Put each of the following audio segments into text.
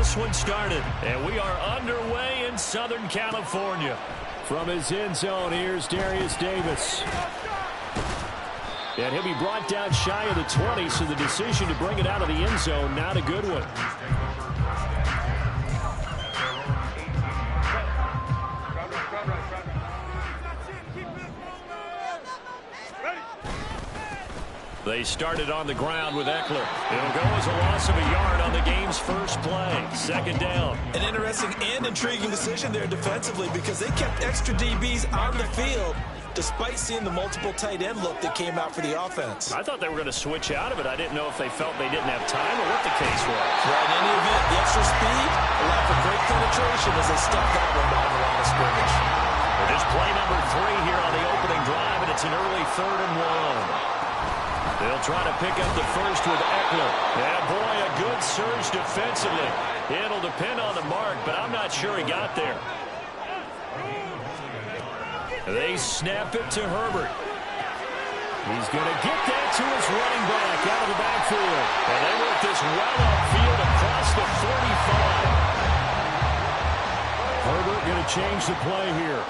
this one started. And we are underway in Southern California. From his end zone, here's Darius Davis. And he'll be brought down shy of the 20, so the decision to bring it out of the end zone, not a good one. They started on the ground with Eckler. It'll go as a loss of a yard on the game's first play. Second down. An interesting and intriguing decision there defensively because they kept extra DBs on the field despite seeing the multiple tight end look that came out for the offense. I thought they were going to switch out of it. I didn't know if they felt they didn't have time or what the case was. Well, in any event, the extra speed allowed for great penetration as they stuck that one down the line of scrimmage. Well, just play number 3 here on the opening drive, and it's an early 3rd and 1. They'll try to pick up the first with Eckler. And boy, a good surge defensively. It'll depend on the mark, but I'm not sure he got there. They snap it to Herbert. He's going to get that to his running back out of the backfield. And they work this well upfield across the 45. Herbert going to change the play here.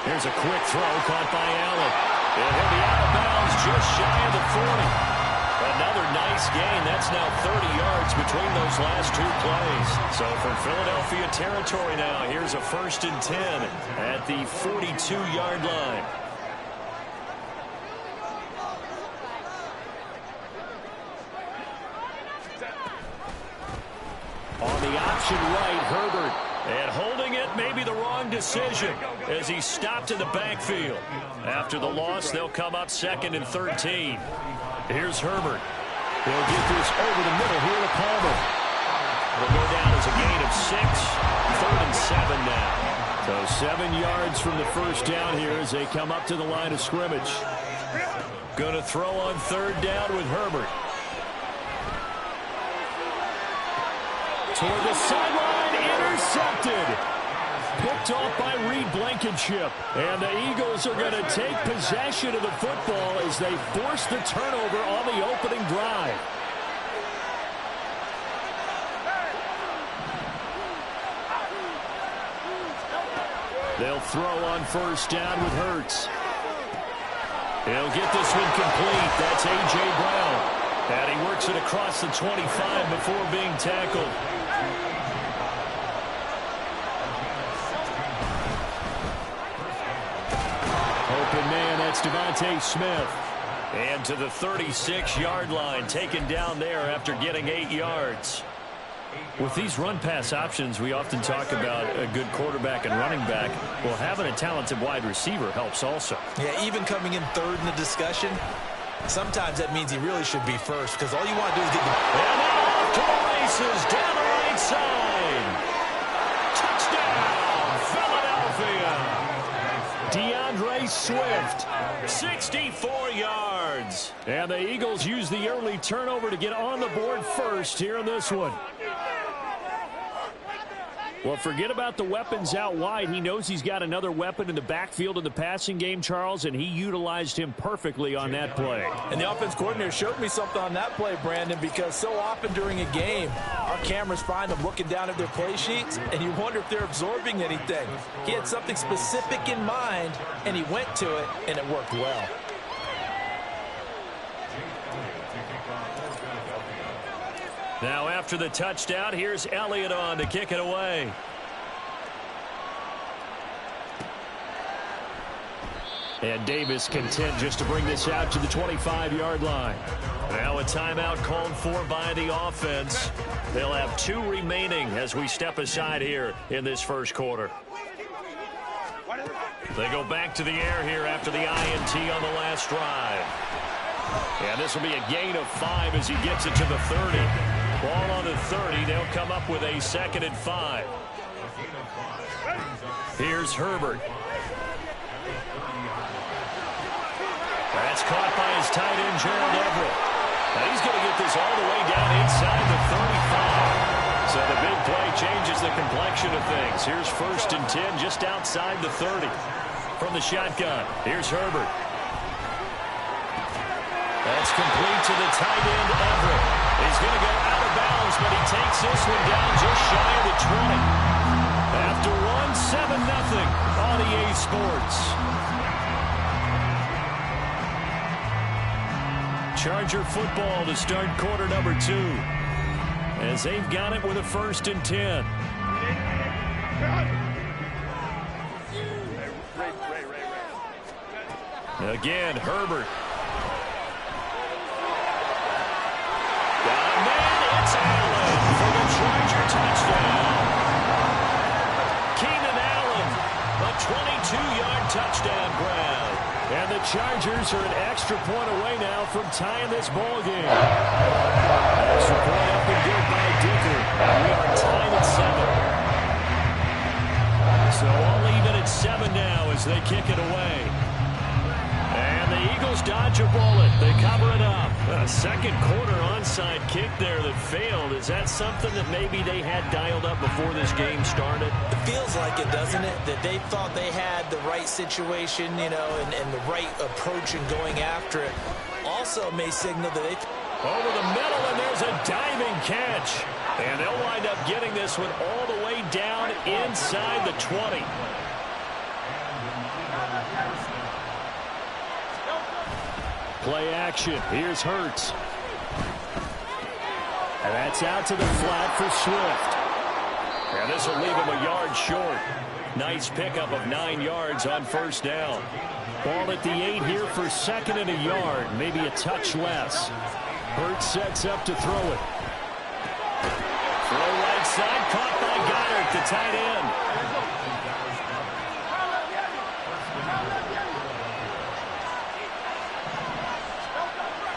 Here's a quick throw caught by Allen. And he'll be out of bounds just shy of the 40. Another nice gain. That's now 30 yards between those last 2 plays. So from Philadelphia territory now, here's a 1st and 10 at the 42-yard line. On the option right, Herbert. And holding it may be the wrong decision as he's stopped in the backfield. After the loss, they'll come up 2nd and 13. Here's Herbert. They'll get this over the middle here to Palmer. It'll go down as a gain of 6. 3rd and 7 now. So 7 yards from the first down here as they come up to the line of scrimmage. Going to throw on 3rd down with Herbert. Toward the sideline, intercepted. Picked off by Reed Blankenship. And the Eagles are going to take possession of the football as they force the turnover on the opening drive. They'll throw on 1st down with Hurts. He'll get this one complete. That's A.J. Brown. And he works it across the 25 before being tackled. Open man, that's Devontae Smith. And to the 36-yard line, taken down there after getting 8 yards. With these run-pass options, we often talk about a good quarterback and running back. Well, having a talented wide receiver helps also. Yeah, even coming in 3rd in the discussion, sometimes that means he really should be first because all you want to do is get the... And off to the races down the right side. Touchdown, Philadelphia. DeAndre Swift, 64 yards. And the Eagles use the early turnover to get on the board first here in this one. Well, forget about the weapons out wide. He knows he's got another weapon in the backfield in the passing game, Charles, and he utilized him perfectly on that play. And the offense coordinator showed me something on that play, Brandon, because so often during a game, our cameras find them looking down at their play sheets, and you wonder if they're absorbing anything. He had something specific in mind, and he went to it, and it worked well. Now after the touchdown, here's Elliott on to kick it away. And Davis content just to bring this out to the 25-yard line. Now a timeout called for by the offense. They'll have 2 remaining as we step aside here in this first quarter. They go back to the air here after the INT on the last drive. And this will be a gain of 5 as he gets it to the 30. Ball on the 30. They'll come up with a 2nd and 5. Here's Herbert. That's caught by his tight end, Gerald Everett. Now he's going to get this all the way down inside the 35. So the big play changes the complexion of things. Here's 1st and 10 just outside the 30. From the shotgun, here's Herbert. It's complete to the tight end, Everett. He's going to go out of bounds, but he takes this one down just shy of the 20. After one, 7-0 on EA Sports. Charger football to start quarter number 2. As they've got it with a 1st and 10. Again, Herbert. Got a man, it's Allen for the Charger touchdown. Keenan Allen, a 22-yard touchdown grab. And the Chargers are an extra point away now from tying this ball game. Extra point up and good by Dicker. We are tied at 7. So all even at 7 now as they kick it away. And the Eagles dodge a bullet. They cover it up. A second quarter onside kick there that failed. Is that something that maybe they had dialed up before this game started? It feels like it, doesn't it? That they thought they had the right situation, you know, and the right approach in going after it. Also may signal that they... Over the middle, and there's a diving catch. And they'll wind up getting this one all the way down inside the 20. Play action. Here's Hurts. And that's out to the flat for Swift. And this will leave him a yard short. Nice pickup of 9 yards on 1st down. Ball at the 8 here for 2nd and a yard. Maybe a touch less. Hurts sets up to throw it. Throw right side. Caught by Goddard, the tight end.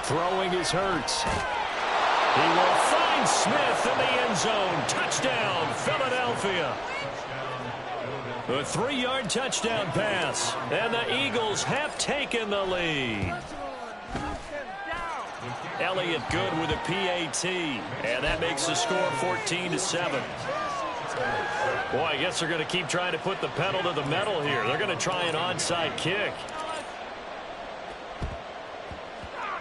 Throwing is Hurts. He will find Smith in the end zone. Touchdown, Philadelphia. A 3-yard touchdown pass. And the Eagles have taken the lead. Elliott good with a PAT. And that makes the score 14-7. Boy, I guess they're going to keep trying to put the pedal to the metal here. They're going to try an onside kick.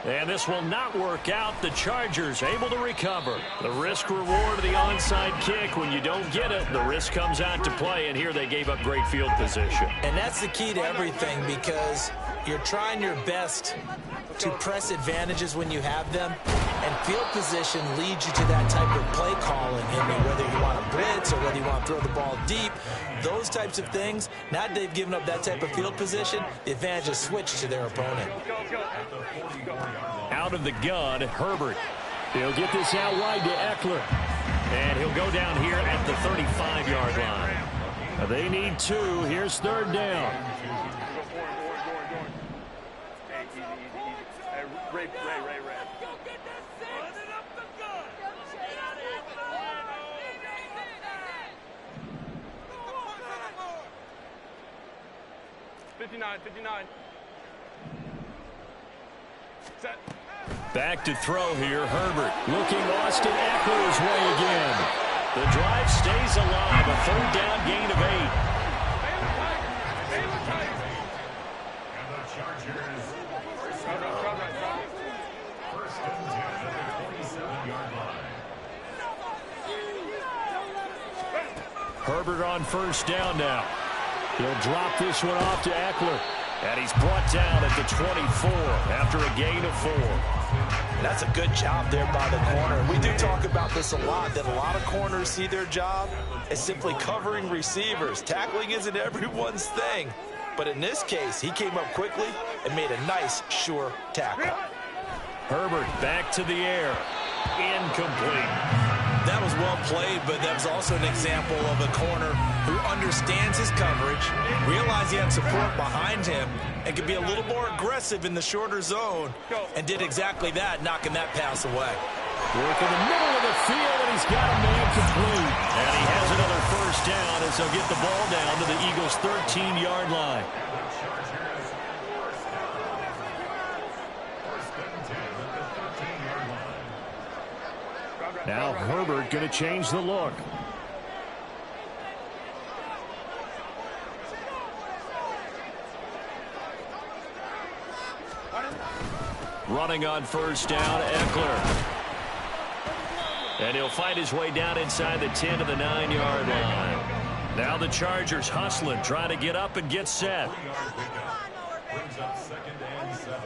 And this will not work out. The Chargers able to recover. The risk reward of the onside kick. When you don't get it, the risk comes out to play. And here they gave up great field position. And that's the key to everything, because you're trying your best to press advantages when you have them. And field position leads you to that type of play calling. And whether you want to blitz or whether you want to throw the ball deep, those types of things, now that they've given up that type of field position, the advantage is switched to their opponent. Out of the gun, Herbert. He'll get this out wide to Eckler. And he'll go down here at the 35-yard line. They need 2. Here's 3rd down. Ray. 59. Set. Back to throw here, Herbert. Looking Austin Eckler's way again. The drive stays alive. A 3rd down gain of 8. Herbert on 1st down now. He'll drop this one off to Eckler. And he's brought down at the 24 after a gain of 4. That's a good job there by the corner. We do talk about this a lot, that a lot of corners see their job as simply covering receivers. Tackling isn't everyone's thing. But in this case, he came up quickly and made a nice, sure tackle. Herbert back to the air. Incomplete. That was well played, but that was also an example of a corner who understands his coverage, realized he had support behind him, and could be a little more aggressive in the shorter zone, and did exactly that, knocking that pass away. Work in the middle of the field, and he's got a man complete. And he has another 1st down as they'll get the ball down to the Eagles' 13-yard line. Now Herbert going to change the look. Running on first down, Eckler. And he'll fight his way down inside the 10 to the 9-yard line. Now the Chargers hustling, trying to get up and get set. Brings up 2nd and 7.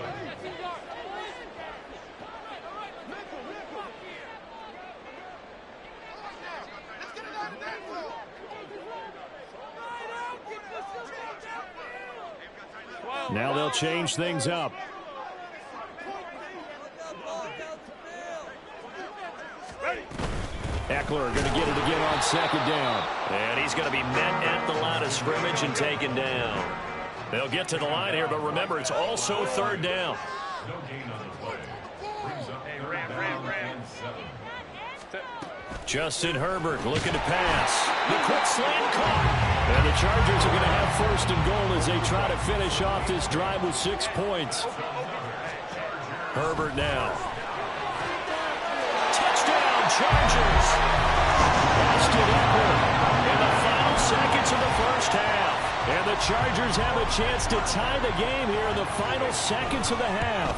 Now they'll change things up. Eckler going to get it again on 2nd down. And he's going to be met at the line of scrimmage and taken down. They'll get to the line here, but remember, it's also 3rd down. No gain on the play. Brings up 3rd down and 7. Justin Herbert looking to pass. The quick slant caught. And the Chargers are going to have 1st and goal as they try to finish off this drive with 6 points. Herbert now. Touchdown, Chargers. Austin Eckler in the final seconds of the first half. And the Chargers have a chance to tie the game here in the final seconds of the half.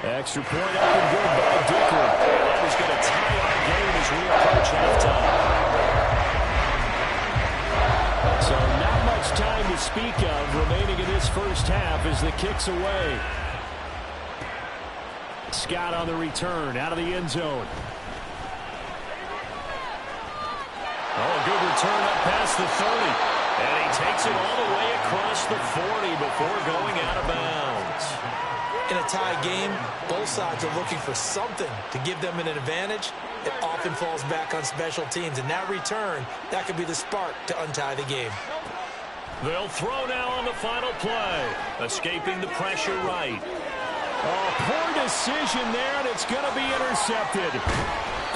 Extra point up and good by Dicker. And that is going to tie our game as we approach halftime. So not much time to speak of remaining in this first half as the kick's away. Scott on the return out of the end zone. Oh, a good return up past the 30. And he takes it all the way across the 40 before going out of bounds. In a tie game, both sides are looking for something to give them an advantage. It often falls back on special teams, and that return, that could be the spark to untie the game. They'll throw now on the final play. Escaping the pressure right. Oh, poor decision there, and it's going to be intercepted.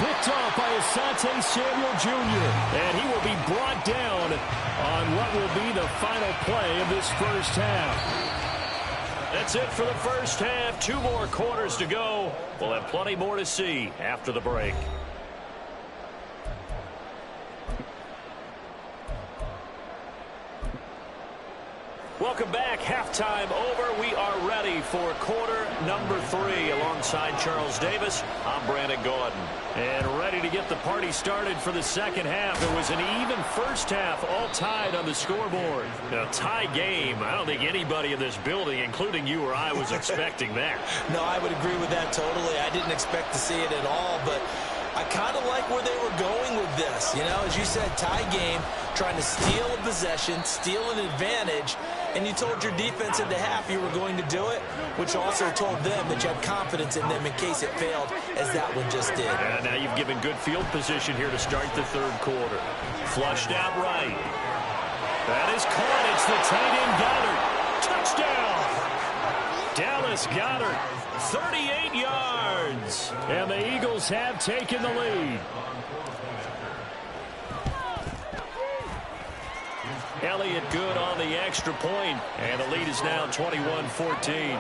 Picked off by Asante Samuel Jr., and he will be brought down on what will be the final play of this first half. That's it for the first half. 2 more quarters to go. We'll have plenty more to see after the break. Welcome back. Halftime over. We are ready for quarter number 3. Alongside Charles Davis, I'm Brandon Gaudin. And ready to get the party started for the second half. It was an even first half, all tied on the scoreboard. A tie game. I don't think anybody in this building, including you or I, was expecting that. No, I would agree with that totally. I didn't expect to see it at all, but I kind of like where they were going with this. You know, as you said, tie game, trying to steal a possession, steal an advantage, and you told your defense at the half you were going to do it, which also told them that you had confidence in them in case it failed, as that one just did. And now you've given good field position here to start the third quarter. Flushed out right. That is caught. It's the tight end Goddard. Touchdown! Dallas Goddard, 38 yards. And the Eagles have taken the lead. Elliott good on the extra point, and the lead is now 21-14.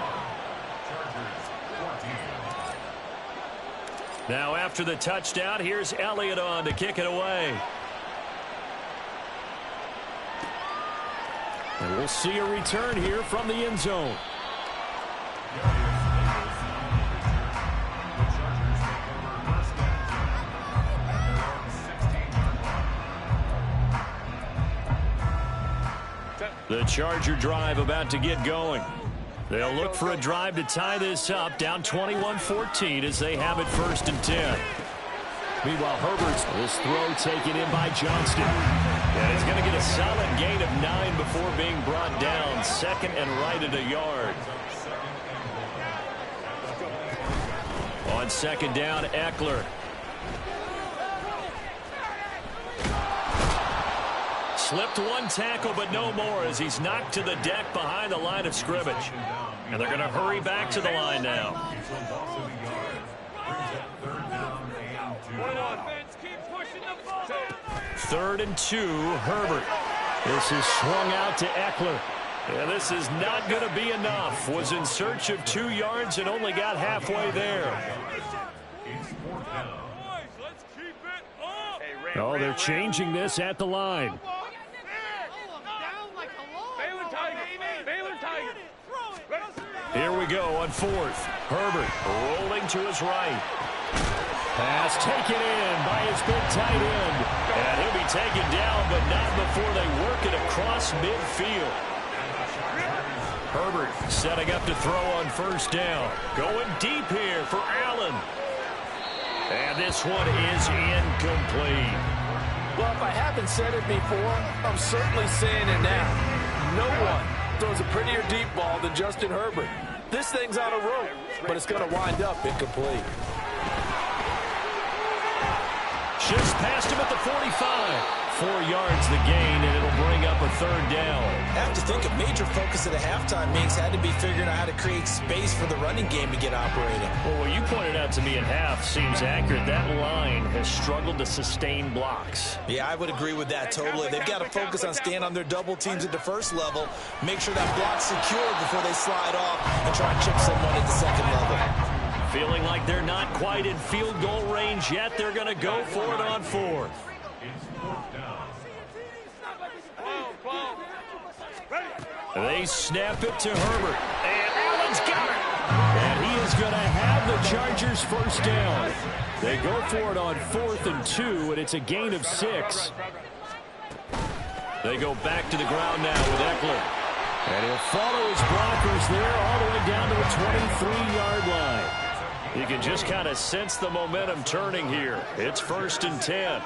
Now after the touchdown, here's Elliott on to kick it away. And we'll see a return here from the end zone. The Charger drive about to get going. They'll look for a drive to tie this up, down 21-14 as they have it 1st and 10. Meanwhile, Herbert's this throw taken in by Johnston. And he's going to get a solid gain of 9 before being brought down. 2nd and right at a yard. On 2nd down, Eckler. Slipped one tackle, but no more as he's knocked to the deck behind the line of scrimmage. And they're going to hurry back to the line now. 3rd and 2, Herbert. This is swung out to Eckler. And this is not going to be enough. Was in search of 2 yards and only got halfway there. Oh, they're changing this at the line. Here we go on fourth. Herbert rolling to his right. Pass taken in by his big tight end. And he'll be taken down, but not before they work it across midfield. Herbert setting up to throw on first down. Going deep here for Allen. And this one is incomplete. Well, if I haven't said it before, I'm certainly saying it now. No one throws a prettier deep ball than Justin Herbert. This thing's on a rope, but it's going to wind up incomplete. Just past him at the 45. 4 yards the gain, and it'll bring up a third down. I have to think a major focus at a halftime means had to be figuring out how to create space for the running game to get operating. Well, what you pointed out to me at half seems accurate. That line has struggled to sustain blocks. Yeah, I would agree with that totally. They've got to focus on staying on their double teams at the first level, make sure that block's secure before they slide off and try and chip someone at the second level. Feeling like they're not quite in field goal range yet, they're going to go for it on fourth. They snap it to Herbert. And Allen's got it. And he is going to have the Chargers first down. They go for it on 4th and 2, and it's a gain of 6. They go back to the ground now with Eckler. And he'll follow his blockers there all the way down to the 23-yard line. You can just kind of sense the momentum turning here. It's 1st and 10.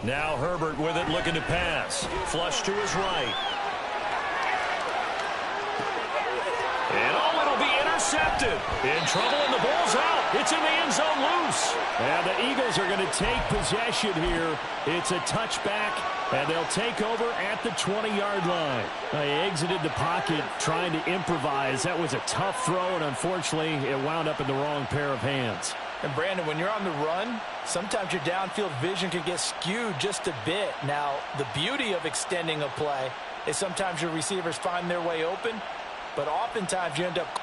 Now Herbert with it, looking to pass. Flush to his right. And oh, it'll be intercepted. In trouble, and the ball's out. It's in the end zone loose. And the Eagles are going to take possession here. It's a touchback, and they'll take over at the 20-yard line. They exited the pocket trying to improvise. That was a tough throw, and unfortunately, it wound up in the wrong pair of hands. And, Brandon, when you're on the run, sometimes your downfield vision can get skewed just a bit. Now, the beauty of extending a play is sometimes your receivers find their way open, but oftentimes you end up